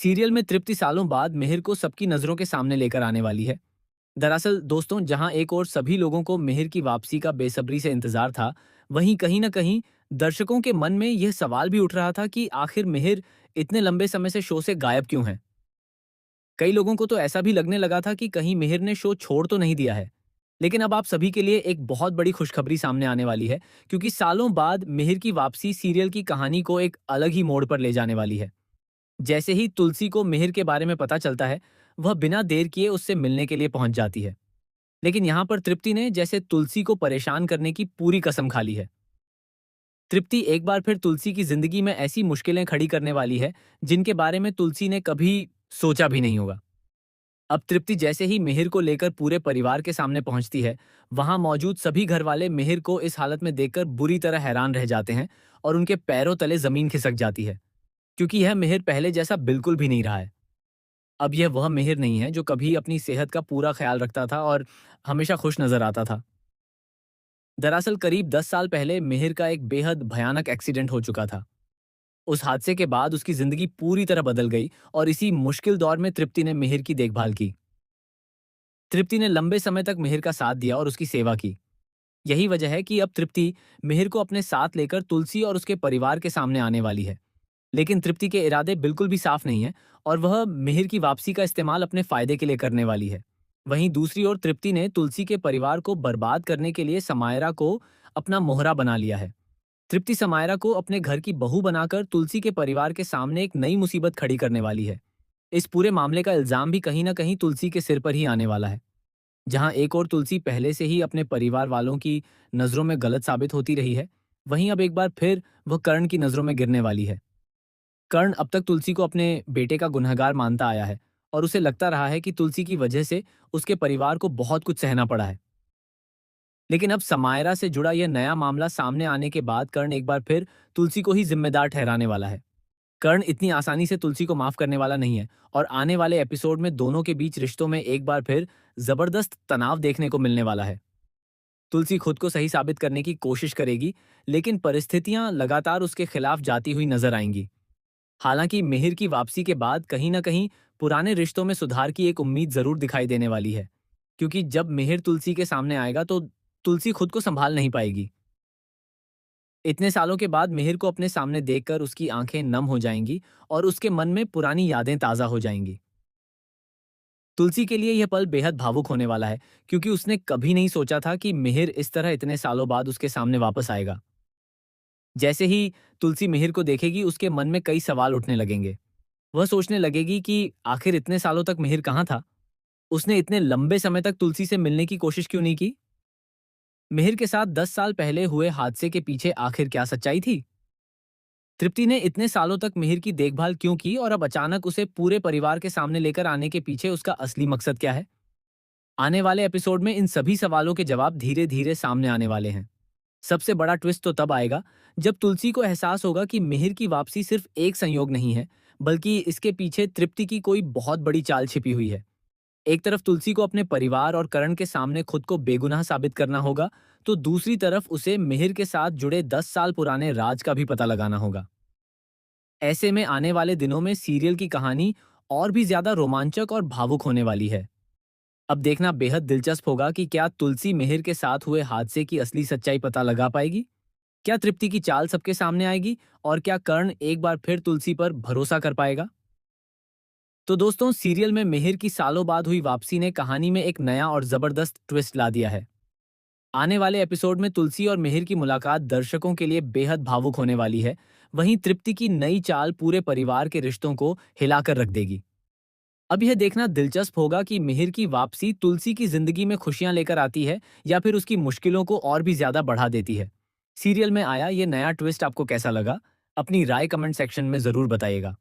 Serial में तृप्ति सालों बाद मिहिर को सबकी नजरों के सामने लेकर आने वाली है। दरअसल दोस्तों, जहां एक ओर सभी लोगों को मिहिर की वापसी का बेसब्री से इंतजार था, वहीं कहीं न कहीं दर्शकों के मन में यह सवाल भी उठ रहा था कि आखिर मिहिर इतने लंबे समय से शो से गायब क्यों है। कई लोगों को तो ऐसा भी लगने लगा था कि कहीं मिहिर ने शो छोड़ तो नहीं दिया है। लेकिन अब आप सभी के लिए एक बहुत बड़ी खुशखबरी सामने आने वाली है, क्योंकि सालों बाद मिहिर की वापसी सीरियल की कहानी को एक अलग ही मोड़ पर ले जाने वाली है। जैसे ही तुलसी को मिहिर के बारे में पता चलता है, वह बिना देर किए उससे मिलने के लिए पहुंच जाती है। लेकिन यहाँ पर तृप्ति ने जैसे तुलसी को परेशान करने की पूरी कसम खा ली है। तृप्ति एक बार फिर तुलसी की जिंदगी में ऐसी मुश्किलें खड़ी करने वाली है, जिनके बारे में तुलसी ने कभी सोचा भी नहीं होगा। अब तृप्ति जैसे ही मिहिर को लेकर पूरे परिवार के सामने पहुंचती है, वहां मौजूद सभी घर वाले मिहिर को इस हालत में देखकर बुरी तरह हैरान रह जाते हैं और उनके पैरों तले जमीन खिसक जाती है, क्योंकि यह मिहिर पहले जैसा बिल्कुल भी नहीं रहा है। अब यह वह मिहिर नहीं है जो कभी अपनी सेहत का पूरा ख्याल रखता था और हमेशा खुश नजर आता था। दरअसल करीब 10 साल पहले मिहिर का एक बेहद भयानक एक्सीडेंट हो चुका था। उस हादसे के बाद उसकी जिंदगी पूरी तरह बदल गई और इसी मुश्किल दौर में तृप्ति ने मिहिर की देखभाल की। तृप्ति ने लंबे समय तक मिहिर का साथ दिया और उसकी सेवा की। यही वजह है कि अब तृप्ति मिहिर को अपने साथ लेकर तुलसी और उसके परिवार के सामने आने वाली है। लेकिन तृप्ति के इरादे बिल्कुल भी साफ नहीं है और वह मिहिर की वापसी का इस्तेमाल अपने फायदे के लिए करने वाली है। वहीं दूसरी ओर तृप्ति ने तुलसी के परिवार को बर्बाद करने के लिए समायरा को अपना मोहरा बना लिया है। तृप्ति समायरा को अपने घर की बहू बनाकर तुलसी के परिवार के सामने एक नई मुसीबत खड़ी करने वाली है। इस पूरे मामले का इल्जाम भी कहीं ना कहीं तुलसी के सिर पर ही आने वाला है। जहां एक और तुलसी पहले से ही अपने परिवार वालों की नजरों में गलत साबित होती रही है, वहीं अब एक बार फिर वह कर्ण की नजरों में गिरने वाली है। कर्ण अब तक तुलसी को अपने बेटे का गुनहगार मानता आया है और उसे लगता रहा है कि तुलसी की वजह से उसके परिवार को बहुत कुछ सहना पड़ा है। लेकिन अब समायरा से जुड़ा यह नया मामला सामने आने के बाद कर्ण एक बार फिर तुलसी को ही जिम्मेदार ठहराने वाला है। कर्ण इतनी आसानी से तुलसी को माफ करने वाला नहीं है और आने वाले एपिसोड में दोनों के बीच रिश्तों में एक बार फिर जबरदस्त तनाव देखने को मिलने वाला है। तुलसी खुद को सही साबित करने की कोशिश करेगी, लेकिन परिस्थितियां लगातार उसके खिलाफ जाती हुई नजर आएंगी। हालांकि मिहिर की वापसी के बाद कहीं ना कहीं पुराने रिश्तों में सुधार की एक उम्मीद जरूर दिखाई देने वाली है, क्योंकि जब मिहिर तुलसी के सामने आएगा तो तुलसी खुद को संभाल नहीं पाएगी। इतने सालों के बाद मिहिर को अपने सामने देखकर उसकी आंखें नम हो जाएंगी और उसके मन में पुरानी यादें ताजा हो जाएंगी। तुलसी के लिए यह पल बेहद भावुक होने वाला है, क्योंकि उसने कभी नहीं सोचा था कि मिहिर इस तरह इतने सालों बाद उसके सामने वापस आएगा। जैसे ही तुलसी मिहिर को देखेगी, उसके मन में कई सवाल उठने लगेंगे। वह सोचने लगेगी कि आखिर इतने सालों तक मिहिर कहाँ था? उसने इतने लंबे समय तक तुलसी से मिलने की कोशिश क्यों नहीं की? मिहिर के साथ 10 साल पहले हुए हादसे के पीछे आखिर क्या सच्चाई थी? तृप्ति ने इतने सालों तक मिहिर की देखभाल क्यों की और अब अचानक उसे पूरे परिवार के सामने लेकर आने के पीछे उसका असली मकसद क्या है? आने वाले एपिसोड में इन सभी सवालों के जवाब धीरे धीरे सामने आने वाले हैं। सबसे बड़ा ट्विस्ट तो तब आएगा जब तुलसी को एहसास होगा कि मिहिर की वापसी सिर्फ एक संयोग नहीं है, बल्कि इसके पीछे तृप्ति की कोई बहुत बड़ी चाल छिपी हुई है। एक तरफ तुलसी को अपने परिवार और करण के सामने खुद को बेगुनाह साबित करना होगा, तो दूसरी तरफ उसे मिहिर के साथ जुड़े 10 साल पुराने राज का भी पता लगाना होगा। ऐसे में आने वाले दिनों में सीरियल की कहानी और भी ज्यादा रोमांचक और भावुक होने वाली है। अब देखना बेहद दिलचस्प होगा कि क्या तुलसी मिहिर के साथ हुए हादसे की असली सच्चाई पता लगा पाएगी? क्या तृप्ति की चाल सबके सामने आएगी और क्या कर्ण एक बार फिर तुलसी पर भरोसा कर पाएगा? तो दोस्तों, सीरियल में मिहिर की सालों बाद हुई वापसी ने कहानी में एक नया और जबरदस्त ट्विस्ट ला दिया है। आने वाले एपिसोड में तुलसी और मिहिर की मुलाकात दर्शकों के लिए बेहद भावुक होने वाली है। वहीं तृप्ति की नई चाल पूरे परिवार के रिश्तों को हिलाकर रख देगी। अब यह देखना दिलचस्प होगा कि मिहिर की वापसी तुलसी की जिंदगी में खुशियां लेकर आती है या फिर उसकी मुश्किलों को और भी ज्यादा बढ़ा देती है। सीरियल में आया ये नया ट्विस्ट आपको कैसा लगा? अपनी राय कमेंट सेक्शन में जरूर बताइएगा।